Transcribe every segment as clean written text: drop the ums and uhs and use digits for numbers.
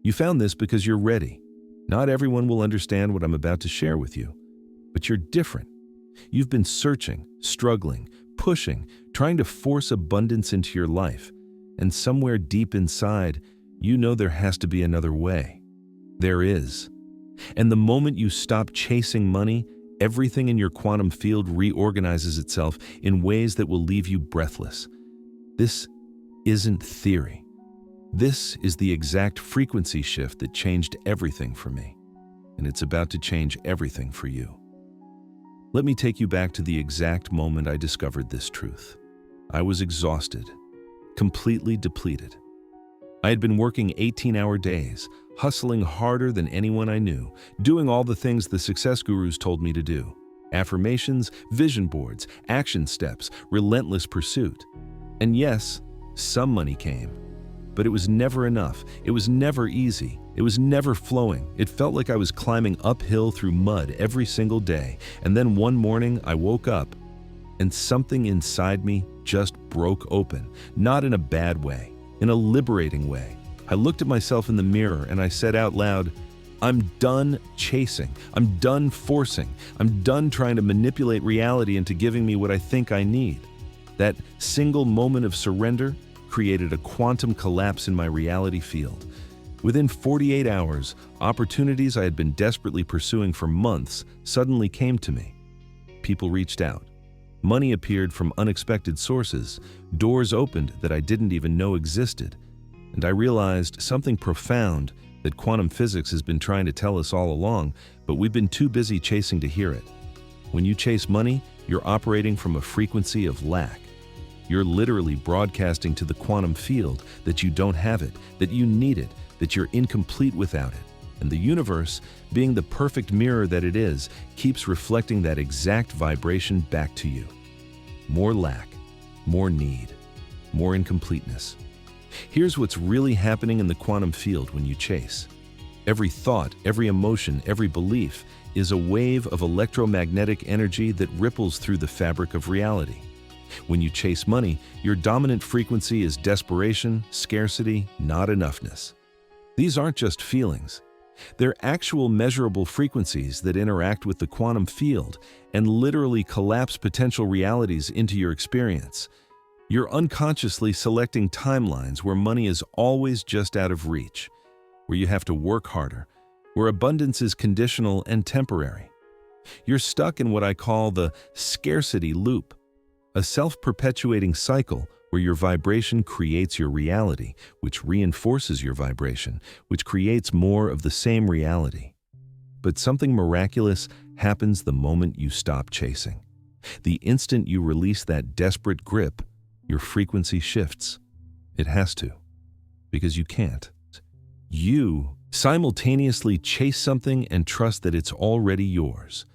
You found this because you're ready. Not everyone will understand what I'm about to share with you, but you're different. You've been searching, struggling, pushing, trying to force abundance into your life, and somewhere deep inside, you know there has to be another way. There is. And the moment you stop chasing money, everything in your quantum field reorganizes itself in ways that will leave you breathless. This isn't theory. This is the exact frequency shift that changed everything for me, and it's about to change everything for you. Let me take you back to the exact moment I discovered this truth. I was exhausted, completely depleted. I had been working 18-hour days, hustling harder than anyone I knew, doing all the things the success gurus told me to do. Affirmations, vision boards, action steps, relentless pursuit. And yes, some money came. But it was never enough. It was never easy. It was never flowing. It felt like I was climbing uphill through mud every single day. And then one morning I woke up and something inside me just broke open. Not in a bad way, in a liberating way. I looked at myself in the mirror and I said out loud, I'm done chasing. I'm done forcing. I'm done trying to manipulate reality into giving me what I think I need. That single moment of surrender created a quantum collapse in my reality field. Within 48 hours, opportunities I had been desperately pursuing for months suddenly came to me. People reached out. Money appeared from unexpected sources. Doors opened that I didn't even know existed. And I realized something profound that quantum physics has been trying to tell us all along, but we've been too busy chasing to hear it. When you chase money, you're operating from a frequency of lack. You're literally broadcasting to the quantum field that you don't have it, that you need it, that you're incomplete without it. And the universe, being the perfect mirror that it is, keeps reflecting that exact vibration back to you. More lack, more need, more incompleteness. Here's what's really happening in the quantum field when you chase. Every thought, every emotion, every belief is a wave of electromagnetic energy that ripples through the fabric of reality. When you chase money, your dominant frequency is desperation, scarcity, not enoughness. These aren't just feelings. They're actual measurable frequencies that interact with the quantum field and literally collapse potential realities into your experience. You're unconsciously selecting timelines where money is always just out of reach, where you have to work harder, where abundance is conditional and temporary. You're stuck in what I call the scarcity loop, a self-perpetuating cycle where your vibration creates your reality, which reinforces your vibration, which creates more of the same reality. But something miraculous happens the moment you stop chasing. The instant you release that desperate grip, your frequency shifts. It has to, because you can't. You simultaneously chase something and trust that it's already yours.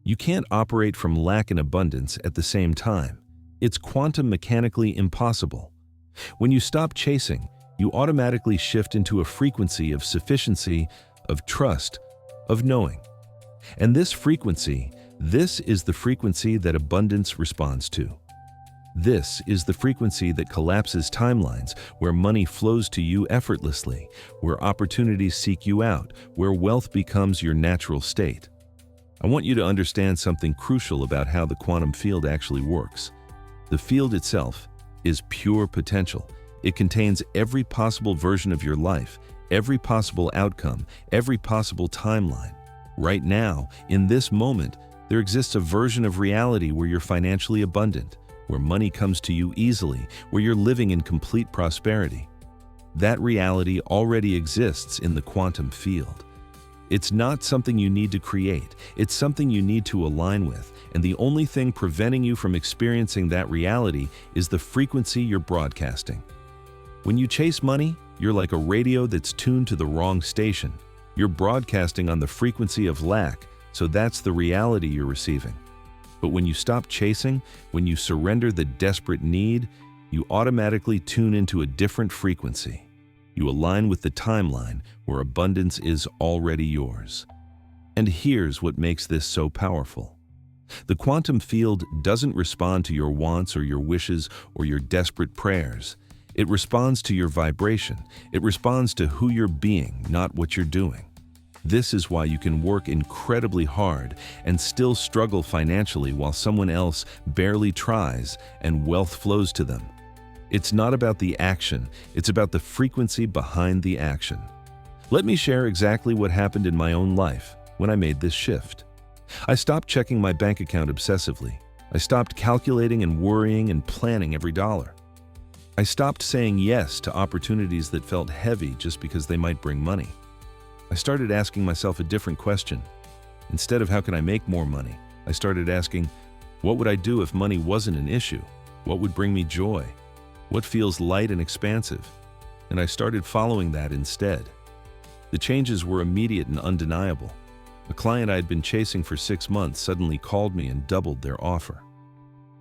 You can't operate from lack and abundance at the same time. It's quantum mechanically impossible. When you stop chasing, you automatically shift into a frequency of sufficiency, of trust, of knowing. And this frequency, this is the frequency that abundance responds to. This is the frequency that collapses timelines, where money flows to you effortlessly, where opportunities seek you out, where wealth becomes your natural state. I want you to understand something crucial about how the quantum field actually works. The field itself is pure potential. It contains every possible version of your life, every possible outcome, every possible timeline. Right now, in this moment, there exists a version of reality where you're financially abundant, where money comes to you easily, where you're living in complete prosperity. That reality already exists in the quantum field. It's not something you need to create. It's something you need to align with. And the only thing preventing you from experiencing that reality is the frequency you're broadcasting. When you chase money, you're like a radio that's tuned to the wrong station. You're broadcasting on the frequency of lack, so that's the reality you're receiving. But when you stop chasing, when you surrender the desperate need, you automatically tune into a different frequency. You align with the timeline where abundance is already yours. And here's what makes this so powerful. The quantum field doesn't respond to your wants or your wishes or your desperate prayers. It responds to your vibration. It responds to who you're being, not what you're doing. This is why you can work incredibly hard and still struggle financially while someone else barely tries and wealth flows to them. It's not about the action, it's about the frequency behind the action. Let me share exactly what happened in my own life when I made this shift. I stopped checking my bank account obsessively. I stopped calculating and worrying and planning every dollar. I stopped saying yes to opportunities that felt heavy just because they might bring money. I started asking myself a different question. Instead of how can I make more money, I started asking, what would I do if money wasn't an issue? What would bring me joy? What feels light and expansive? And I started following that instead. The changes were immediate and undeniable. A client I had been chasing for 6 months suddenly called me and doubled their offer.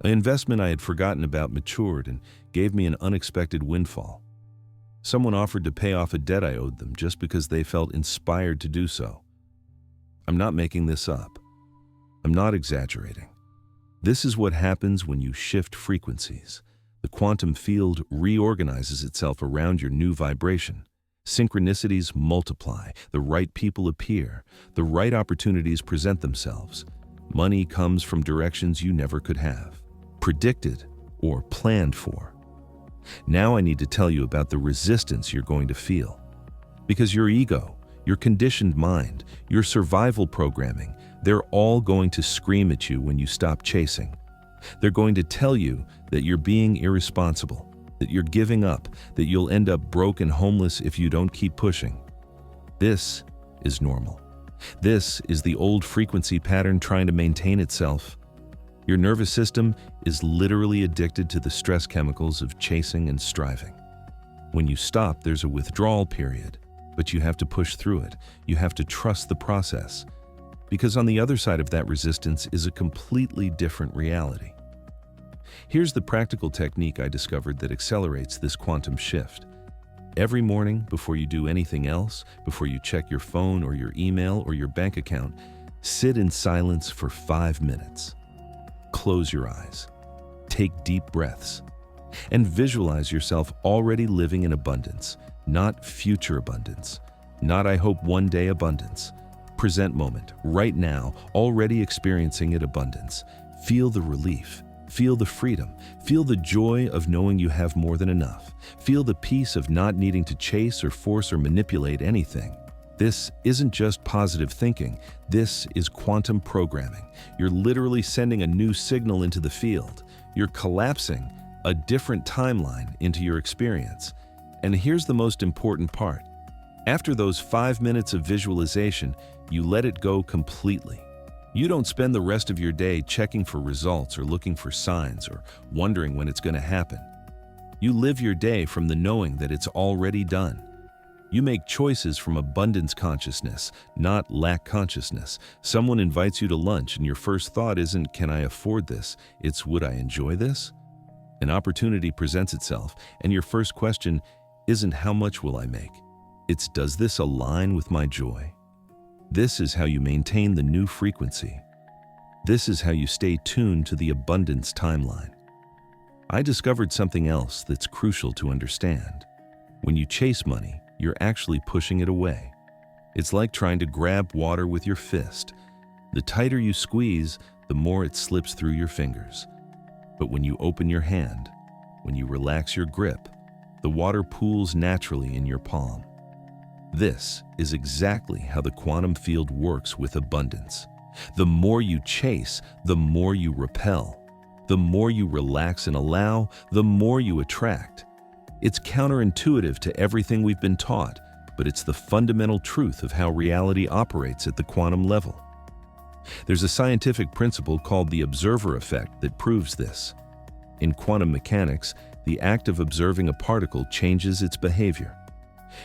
An investment I had forgotten about matured and gave me an unexpected windfall. Someone offered to pay off a debt I owed them just because they felt inspired to do so. I'm not making this up. I'm not exaggerating. This is what happens when you shift frequencies. The quantum field reorganizes itself around your new vibration. Synchronicities multiply, the right people appear, the right opportunities present themselves. Money comes from directions you never could have, predicted or planned for. Now I need to tell you about the resistance you're going to feel. Because your ego, your conditioned mind, your survival programming, they're all going to scream at you when you stop chasing. They're going to tell you that you're being irresponsible, that you're giving up, that you'll end up broke and homeless if you don't keep pushing. This is normal. This is the old frequency pattern trying to maintain itself. Your nervous system is literally addicted to the stress chemicals of chasing and striving. When you stop, there's a withdrawal period, but you have to push through it. You have to trust the process. Because on the other side of that resistance is a completely different reality. Here's the practical technique I discovered that accelerates this quantum shift. Every morning, before you do anything else, before you check your phone or your email or your bank account, sit in silence for 5 minutes. Close your eyes. Take deep breaths. And visualize yourself already living in abundance, not future abundance, not I hope one day abundance. Present moment, right now, already experiencing it abundance. Feel the relief. Feel the freedom. Feel the joy of knowing you have more than enough. Feel the peace of not needing to chase or force or manipulate anything. This isn't just positive thinking. This is quantum programming. You're literally sending a new signal into the field. You're collapsing a different timeline into your experience. And here's the most important part. After those 5 minutes of visualization, you let it go completely. You don't spend the rest of your day checking for results or looking for signs or wondering when it's going to happen. You live your day from the knowing that it's already done. You make choices from abundance consciousness, not lack consciousness. Someone invites you to lunch and your first thought isn't, can I afford this? It's, would I enjoy this? An opportunity presents itself, and your first question isn't, how much will I make? It's, does this align with my joy? This is how you maintain the new frequency. This is how you stay tuned to the abundance timeline. I discovered something else that's crucial to understand. When you chase money, you're actually pushing it away. It's like trying to grab water with your fist. The tighter you squeeze, the more it slips through your fingers. But when you open your hand, when you relax your grip, the water pools naturally in your palm. This is exactly how the quantum field works with abundance. The more you chase, the more you repel. The more you relax and allow, the more you attract. It's counterintuitive to everything we've been taught, but it's the fundamental truth of how reality operates at the quantum level. There's a scientific principle called the observer effect that proves this. In quantum mechanics, the act of observing a particle changes its behavior.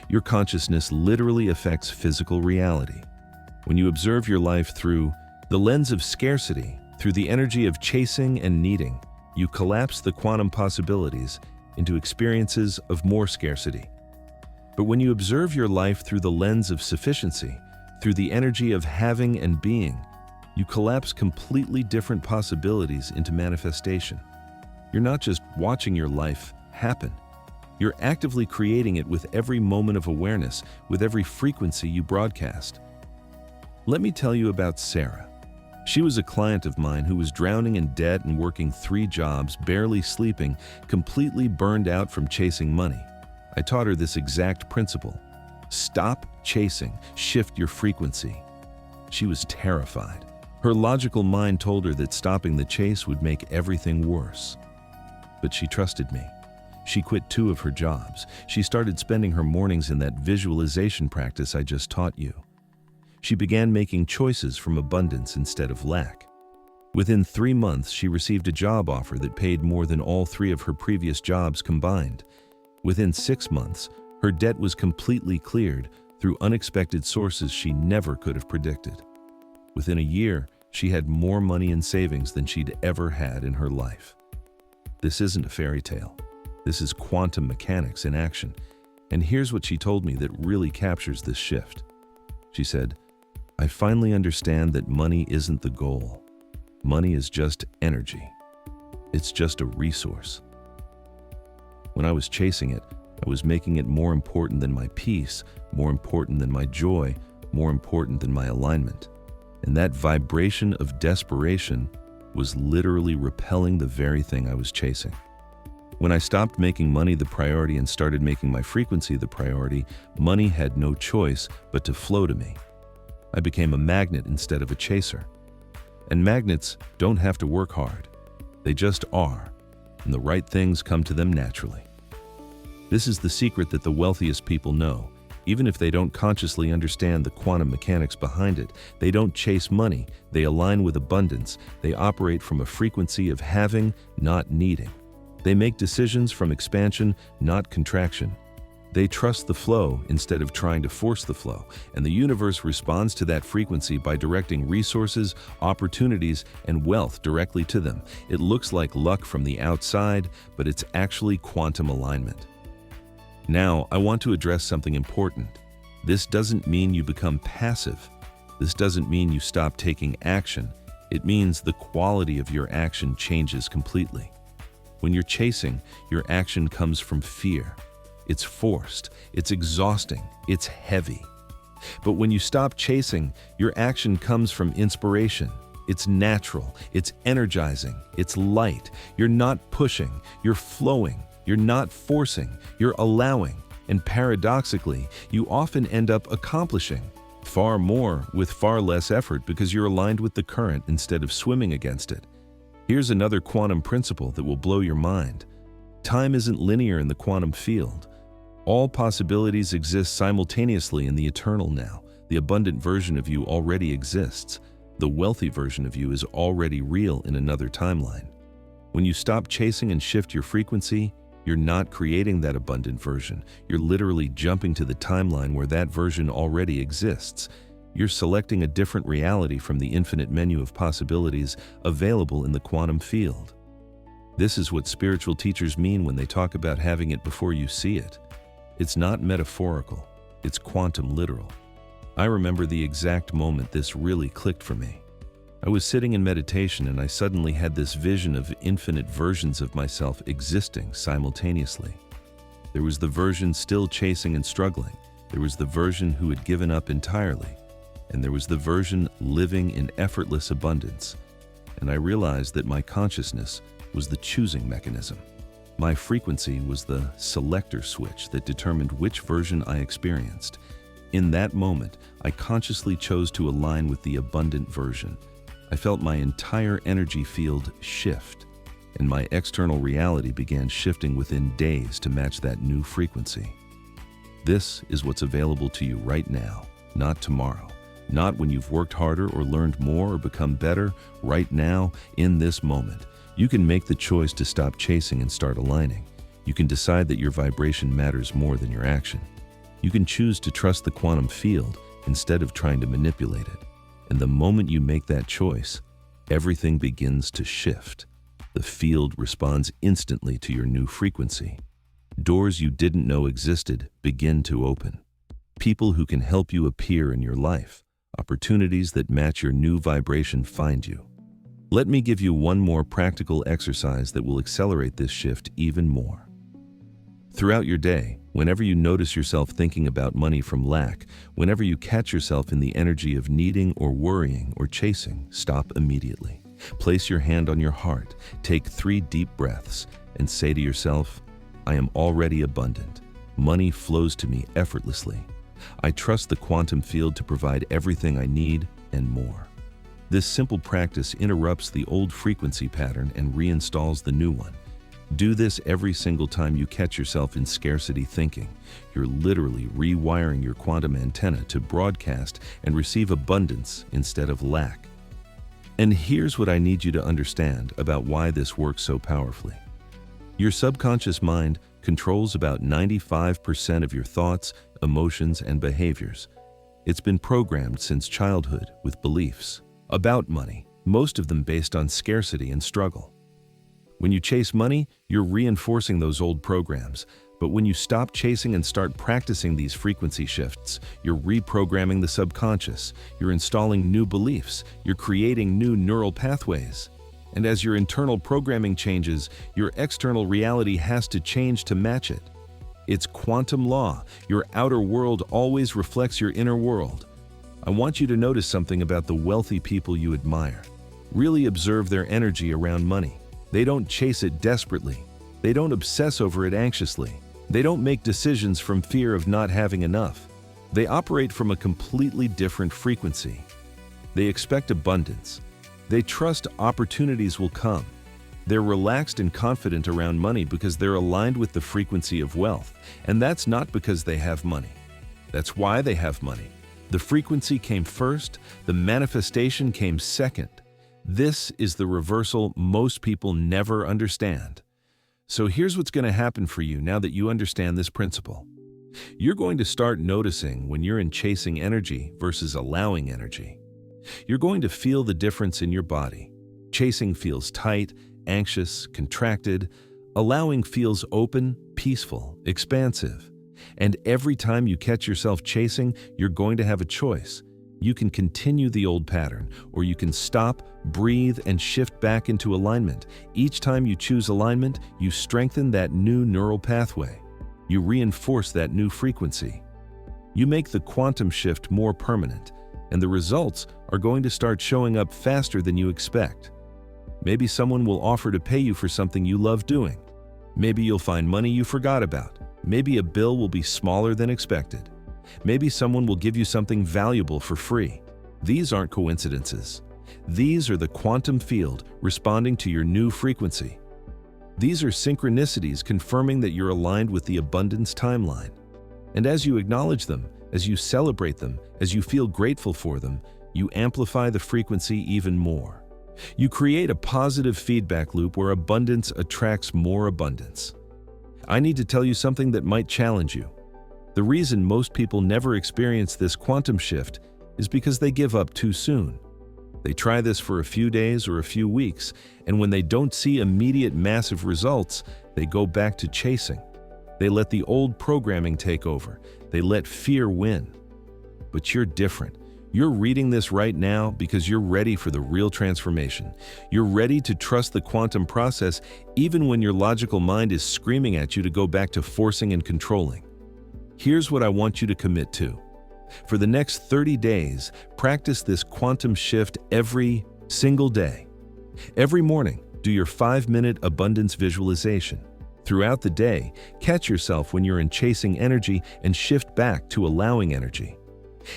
Your consciousness literally affects physical reality. When you observe your life through the lens of scarcity, through the energy of chasing and needing, you collapse the quantum possibilities into experiences of more scarcity. But when you observe your life through the lens of sufficiency, through the energy of having and being, you collapse completely different possibilities into manifestation. You're not just watching your life happen. You're actively creating it with every moment of awareness, with every frequency you broadcast. Let me tell you about Sarah. She was a client of mine who was drowning in debt and working 3 jobs, barely sleeping, completely burned out from chasing money. I taught her this exact principle. Stop chasing, shift your frequency. She was terrified. Her logical mind told her that stopping the chase would make everything worse. But she trusted me. She quit 2 of her jobs. She started spending her mornings in that visualization practice I just taught you. She began making choices from abundance instead of lack. Within 3 months, she received a job offer that paid more than all 3 of her previous jobs combined. Within 6 months, her debt was completely cleared through unexpected sources she never could have predicted. Within a year, she had more money in savings than she'd ever had in her life. This isn't a fairy tale. This is quantum mechanics in action. And here's what she told me that really captures this shift. She said, "I finally understand that money isn't the goal. Money is just energy. It's just a resource. When I was chasing it, I was making it more important than my peace, more important than my joy, more important than my alignment. And that vibration of desperation was literally repelling the very thing I was chasing. When I stopped making money the priority and started making my frequency the priority, money had no choice but to flow to me. I became a magnet instead of a chaser. And magnets don't have to work hard. They just are, and the right things come to them naturally. This is the secret that the wealthiest people know. Even if they don't consciously understand the quantum mechanics behind it, they don't chase money, they align with abundance, they operate from a frequency of having, not needing. They make decisions from expansion, not contraction. They trust the flow instead of trying to force the flow, and the universe responds to that frequency by directing resources, opportunities, and wealth directly to them. It looks like luck from the outside, but it's actually quantum alignment. Now, I want to address something important. This doesn't mean you become passive. This doesn't mean you stop taking action. It means the quality of your action changes completely. When you're chasing, your action comes from fear. It's forced, it's exhausting, it's heavy. But when you stop chasing, your action comes from inspiration. It's natural, it's energizing, it's light. You're not pushing, you're flowing. You're not forcing, you're allowing. And paradoxically, you often end up accomplishing far more with far less effort because you're aligned with the current instead of swimming against it. Here's another quantum principle that will blow your mind. Time isn't linear in the quantum field. All possibilities exist simultaneously in the eternal now. The abundant version of you already exists. The wealthy version of you is already real in another timeline. When you stop chasing and shift your frequency, you're not creating that abundant version. You're literally jumping to the timeline where that version already exists. You're selecting a different reality from the infinite menu of possibilities available in the quantum field. This is what spiritual teachers mean when they talk about having it before you see it. It's not metaphorical, it's quantum literal. I remember the exact moment this really clicked for me. I was sitting in meditation and I suddenly had this vision of infinite versions of myself existing simultaneously. There was the version still chasing and struggling. There was the version who had given up entirely. And there was the version living in effortless abundance. And I realized that my consciousness was the choosing mechanism. My frequency was the selector switch that determined which version I experienced. In that moment, I consciously chose to align with the abundant version. I felt my entire energy field shift, and my external reality began shifting within days to match that new frequency. This is what's available to you right now, not tomorrow. Not when you've worked harder or learned more or become better. Right now, in this moment, you can make the choice to stop chasing and start aligning. You can decide that your vibration matters more than your action. You can choose to trust the quantum field instead of trying to manipulate it. And the moment you make that choice, everything begins to shift. The field responds instantly to your new frequency. Doors you didn't know existed begin to open. People who can help you appear in your life. Opportunities that match your new vibration find you. Let me give you one more practical exercise that will accelerate this shift even more. Throughout your day, whenever you notice yourself thinking about money from lack, whenever you catch yourself in the energy of needing or worrying or chasing, stop immediately. Place your hand on your heart, take 3 deep breaths, and say to yourself, I am already abundant. Money flows to me effortlessly. I trust the quantum field to provide everything I need and more. This simple practice interrupts the old frequency pattern and reinstalls the new one. Do this every single time you catch yourself in scarcity thinking. You're literally rewiring your quantum antenna to broadcast and receive abundance instead of lack. And here's what I need you to understand about why this works so powerfully. Your subconscious mind controls about 95% of your thoughts, emotions, and behaviors. It's been programmed since childhood with beliefs about money, most of them based on scarcity and struggle. When you chase money, you're reinforcing those old programs. But when you stop chasing and start practicing these frequency shifts, you're reprogramming the subconscious, you're installing new beliefs, you're creating new neural pathways. And as your internal programming changes, your external reality has to change to match it. It's quantum law. Your outer world always reflects your inner world. I want you to notice something about the wealthy people you admire. Really observe their energy around money. They don't chase it desperately. They don't obsess over it anxiously. They don't make decisions from fear of not having enough. They operate from a completely different frequency. They expect abundance. They trust opportunities will come. They're relaxed and confident around money because they're aligned with the frequency of wealth. And that's not because they have money. That's why they have money. The frequency came first, the manifestation came second. This is the reversal most people never understand. So here's what's going to happen for you now that you understand this principle. You're going to start noticing when you're in chasing energy versus allowing energy. You're going to feel the difference in your body. Chasing feels tight, anxious, contracted. Allowing feels open, peaceful, expansive. And every time you catch yourself chasing, you're going to have a choice. You can continue the old pattern, or you can stop, breathe, and shift back into alignment. Each time you choose alignment, you strengthen that new neural pathway. You reinforce that new frequency. You make the quantum shift more permanent, and the results are going to start showing up faster than you expect. Maybe someone will offer to pay you for something you love doing. Maybe you'll find money you forgot about. Maybe a bill will be smaller than expected. Maybe someone will give you something valuable for free. These aren't coincidences. These are the quantum field responding to your new frequency. These are synchronicities confirming that you're aligned with the abundance timeline. And as you acknowledge them, as you celebrate them, as you feel grateful for them, you amplify the frequency even more. You create a positive feedback loop where abundance attracts more abundance. I need to tell you something that might challenge you. The reason most people never experience this quantum shift is because they give up too soon. They try this for a few days or a few weeks, and when they don't see immediate massive results, they go back to chasing. They let the old programming take over. They let fear win. But you're different. You're reading this right now because you're ready for the real transformation. You're ready to trust the quantum process even when your logical mind is screaming at you to go back to forcing and controlling. Here's what I want you to commit to. For the next 30 days, practice this quantum shift every single day. Every morning, do your 5-minute abundance visualization. Throughout the day, catch yourself when you're in chasing energy and shift back to allowing energy.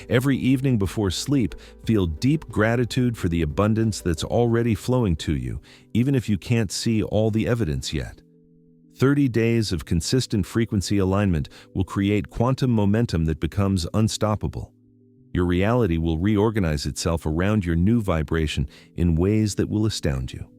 Every evening before sleep, feel deep gratitude for the abundance that's already flowing to you, even if you can't see all the evidence yet. 30 days of consistent frequency alignment will create quantum momentum that becomes unstoppable. Your reality will reorganize itself around your new vibration in ways that will astound you.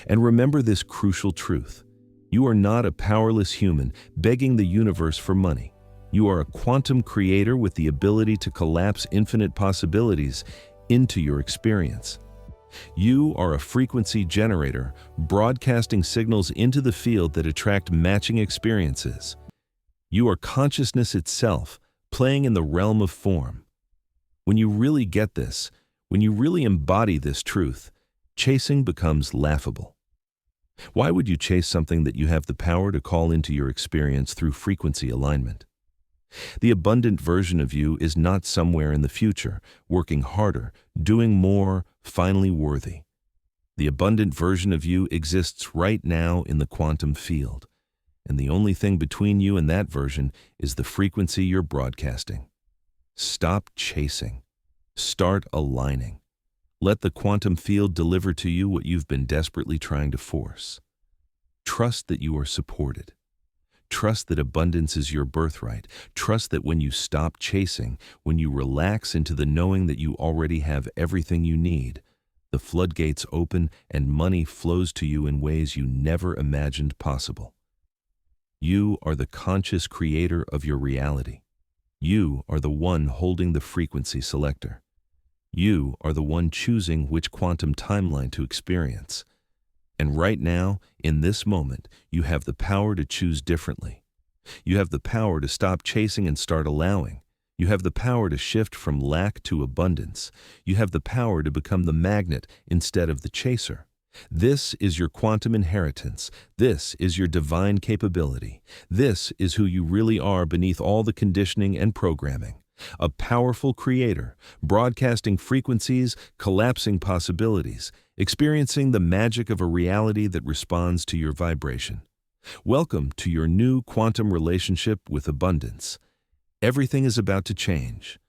And remember this crucial truth. You are not a powerless human begging the universe for money. You are a quantum creator with the ability to collapse infinite possibilities into your experience. You are a frequency generator, broadcasting signals into the field that attract matching experiences. You are consciousness itself, playing in the realm of form. When you really get this, when you really embody this truth, chasing becomes laughable. Why would you chase something that you have the power to call into your experience through frequency alignment? The abundant version of you is not somewhere in the future, working harder, doing more, finally worthy. The abundant version of you exists right now in the quantum field, and the only thing between you and that version is the frequency you're broadcasting. Stop chasing. Start aligning. Let the quantum field deliver to you what you've been desperately trying to force. Trust that you are supported. Trust that abundance is your birthright. Trust that when you stop chasing, when you relax into the knowing that you already have everything you need, the floodgates open and money flows to you in ways you never imagined possible. You are the conscious creator of your reality. You are the one holding the frequency selector. You are the one choosing which quantum timeline to experience. And right now, in this moment, you have the power to choose differently. You have the power to stop chasing and start allowing. You have the power to shift from lack to abundance. You have the power to become the magnet instead of the chaser. This is your quantum inheritance. This is your divine capability. This is who you really are beneath all the conditioning and programming. A powerful creator, broadcasting frequencies, collapsing possibilities, experiencing the magic of a reality that responds to your vibration. Welcome to your new quantum relationship with abundance. Everything is about to change.